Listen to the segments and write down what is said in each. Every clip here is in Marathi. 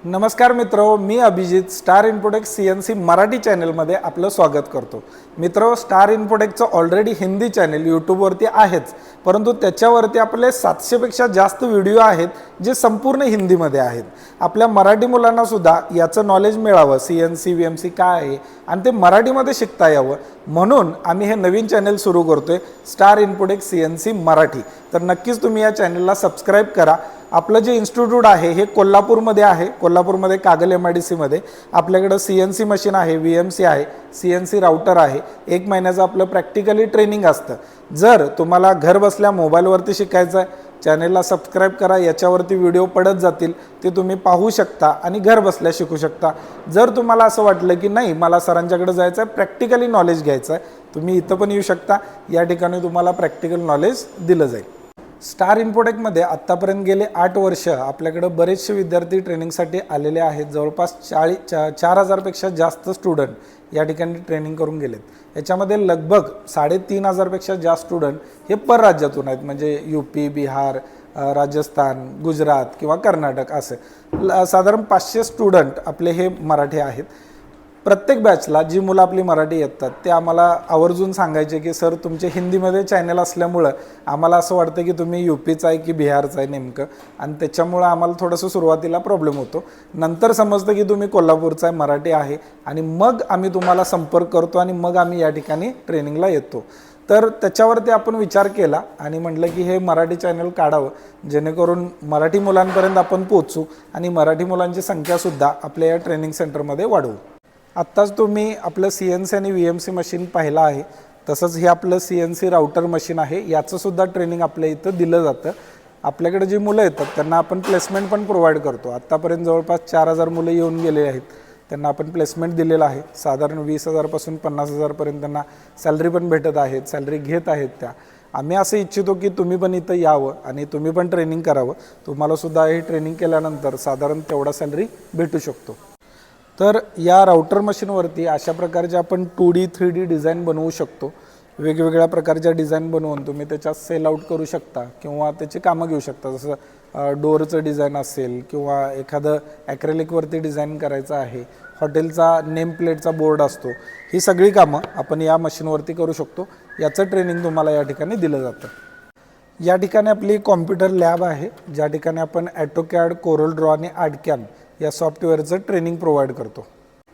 नमस्कार मित्रो, मी Abhijit star infotech CNC Marathi चॅनलमध्ये आपलं स्वागत करतो। मित्रो, स्टार इन्फोटेकचं ऑलरेडी हिंदी चॅनल यूट्यूबवरती आहेच, परंतु त्याच्यावरती आपले 700 पेक्षा जास्त व्हिडिओ आहेत जे संपूर्ण हिंदीमध्ये आहेत। आपल्या मराठी मुलांना सुद्धा याचं नॉलेज मिळावं, CNC VMC काय आहे आणि ते मराठीमध्ये शिकता यावं म्हणून आम्ही हे नवीन चॅनल सुरू करतोय, स्टार इन्फोटेक CNC मराठी। तर नक्कीच तुम्ही या चॅनलला सबस्क्राइब करा। आपलं जे इन्स्टिट्यूट आहे हे कोल्हापूरमध्ये आहे, कोल्हापूरमध्ये कागल MIDC मध्ये आपल्याकडे CNC मशीन आहे, VMC आहे, CNC राउटर आहे। 1 महिन्याचं आपलं प्रॅक्टिकली ट्रेनिंग असतं। जर तुम्हाला घर बसल्या मोबाईलवरती शिकायचं आहे, चॅनलला सबस्क्राइब करा, याच्यावरती व्हिडिओ पडत जातील, ते तुम्ही पाहू शकता आणि घर बसल्या शिकू शकता। जर तुम्हाला असं वाटलं की नाही मला सरांच्याकडे जायचं आहे, प्रॅक्टिकली नॉलेज घ्यायचं आहे, तुम्ही इथं पण येऊ शकता। या ठिकाणी तुम्हाला प्रॅक्टिकल नॉलेज दिलं जाईल। स्टार इन्फोटेकमध्ये आत्तापर्यंत गेले 8 वर्ष आपल्याकडे बरेचसे विद्यार्थी ट्रेनिंगसाठी आलेले आहेत। जवळपास 4000 पेक्षा जास्त स्टुडंट या ठिकाणी ट्रेनिंग करून गेलेत। याच्यामध्ये लगभग 3500 पेक्षा जास्त स्टुडंट हे परराज्यातून आहेत, म्हणजे UP, बिहार, राजस्थान, गुजरात किंवा कर्नाटक असे साधारण 500 स्टुडंट आपले हे मराठी आहेत। प्रत्येक बॅचला जी मुलं आपली मराठी येतात ते आम्हाला आवर्जून सांगायचे की सर तुमचे हिंदीमध्ये चॅनल असल्यामुळं आम्हाला असं वाटतं की तुम्ही UPचा आहे की बिहारचा आहे नेमकं, आणि त्याच्यामुळं आम्हाला थोडंसं सुरुवातीला प्रॉब्लेम होतो। नंतर समजतं की तुम्ही कोल्हापूरचा आहे, मराठी आहे, आणि मग आम्ही तुम्हाला संपर्क करतो आणि मग आम्ही या ठिकाणी ट्रेनिंगला येतो। तर त्याच्यावरती आपण विचार केला आणि म्हटलं की हे मराठी चॅनल काढावं, जेणेकरून मराठी मुलांपर्यंत आपण पोहोचू आणि मराठी मुलांची संख्यासुद्धा आपल्या या ट्रेनिंग सेंटरमध्ये वाढवू। आत्ताच तुम्ही आपलं CNC आणि VMC मशीन पाहिलं आहे, तसंच हे आपलं CNC राउटर मशीन आहे, याचं सुद्धा ट्रेनिंग आपल्या इथं दिलं जातं। आपल्याकडे जी मुलं येतात त्यांना आपण प्लेसमेंट पण प्रोव्हाइड करतो। आत्तापर्यंत जवळपास 4000 मुलं येऊन गेले आहेत, त्यांना आपण प्लेसमेंट दिलेलं आहे। साधारण 20,000 पासून 50,000 पर्यंत त्यांना सॅलरी पण भेटत आहेत, सॅलरी घेत आहेत त्या। आम्ही असं इच्छितो की तुम्ही पण इथं यावं आणि तुम्ही पण ट्रेनिंग करावं, तुम्हाला सुद्धा हे ट्रेनिंग केल्यानंतर साधारण तेवढा सॅलरी भेटू शकतो। तर या राउटर मशीनवरती अशा प्रकारचे आपण 2D 3D डिझाईन बनवू शकतो। वेगवेगळ्या प्रकारच्या डिझाईन बनवून तुम्ही त्याच्यात सेल आउट करू शकता किंवा त्याची कामं घेऊ शकता। जसं डोअरचं डिझाईन असेल किंवा एखादं ॲक्रेलिकवरती डिझाईन करायचं आहे, हॉटेलचा नेम प्लेटचा बोर्ड असतो, ही सगळी कामं आपण या मशीनवरती करू शकतो। याचं ट्रेनिंग तुम्हाला या ठिकाणी दिलं जातं। या ठिकाणी आपली कॉम्प्युटर लॅब आहे, ज्या ठिकाणी आपण AutoCAD, CorelDRAW आणि ArtCam या सॉफ्टवेअरचं ट्रेनिंग प्रोव्हाइड करतो।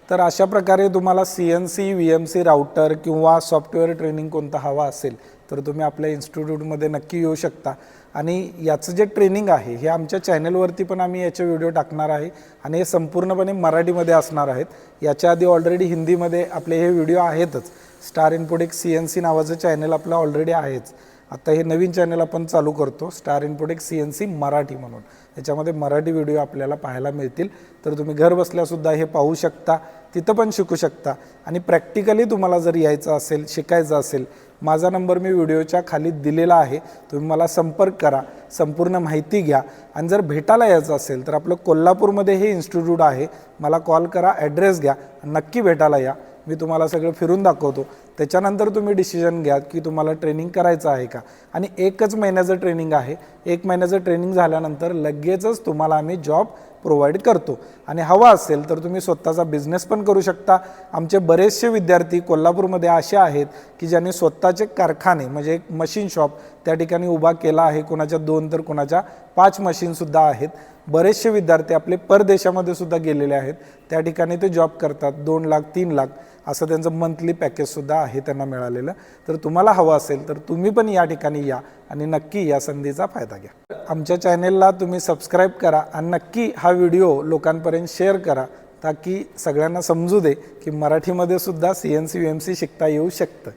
तर अशा प्रकारे तुम्हाला CNC VMC राउटर किंवा सॉफ्टवेअर ट्रेनिंग कोणता हवा असेल तर तुम्ही आपल्या इन्स्टिट्यूटमध्ये नक्की येऊ शकता। आणि याचं जे ट्रेनिंग आहे हे आमच्या चॅनलवरती पण आम्ही याचे व्हिडिओ टाकणार आहे आणि हे संपूर्णपणे मराठीमध्ये असणार आहेत। याच्या आधी ऑलरेडी हिंदीमध्ये आपले हे व्हिडिओ आहेतच। स्टार इन्फोटेक CNC नावाचं चॅनल आपलं ऑलरेडी आहेच। आता हे नवीन चॅनल आपण चालू करतो, स्टार इन्फोटेक CNC मराठी म्हणून। याच्यामध्ये मराठी व्हिडिओ आपल्याला पाहायला मिळतील, तर तुम्ही घर बसल्यासुद्धा हे पाहू शकता, तिथं पण शिकू शकता। आणि प्रॅक्टिकली तुम्हाला जर यायचं असेल, शिकायचं असेल, माझा नंबर मी व्हिडिओच्या खाली दिलेला आहे, तुम्ही मला संपर्क करा, संपूर्ण माहिती घ्या। आणि जर भेटायला यायचं असेल तर आपलं कोल्हापूरमध्ये हे इन्स्टिट्यूट आहे, मला कॉल करा, ॲड्रेस घ्या, नक्की भेटायला या, मी तुम्हाला सगळं फिरून दाखवतो। त्याच्यानंतर तुम्ही डिसिजन घ्या की तुम्हाला ट्रेनिंग करायचं आहे का। आणि 1च महिन्याचं ट्रेनिंग आहे, 1 महिन्याचं ट्रेनिंग झाल्यानंतर लगेचच तुम्हाला आम्ही जॉब प्रोव्हाइड करतो। आणि हवा असेल तर तुम्ही स्वतःचा बिझनेस पण करू शकता। आमचे बरेचसे विद्यार्थी कोल्हापूरमध्ये असे आहेत की ज्यांनी स्वतःचे कारखाने म्हणजे एक मशीन शॉप त्या ठिकाणी उभा केला आहे, कोणाच्या 2 तर कोणाच्या 5 मशीनसुद्धा आहेत। बरेचसे विद्यार्थी आपले परदेशामध्ये सुद्धा गेलेले आहेत, त्या ठिकाणी ते जॉब करतात। 2 लाख 3 लाख असं त्यांचं मंथली पॅकेजसुद्धा आहे त्यांना मिळालेलं। तर तुम्हाला हवं असेल तर तुम्ही पण या ठिकाणी या आणि नक्की या संधीचा फायदा घ्या। आमच्या चॅनेलला तुम्ही सबस्क्राईब करा आणि नक्की हा व्हिडिओ लोकांपर्यंत शेअर करा, ताकी सगळ्यांना समजू दे की मराठीमध्ये सुद्धा CNC VMC शिकता येऊ शकतं।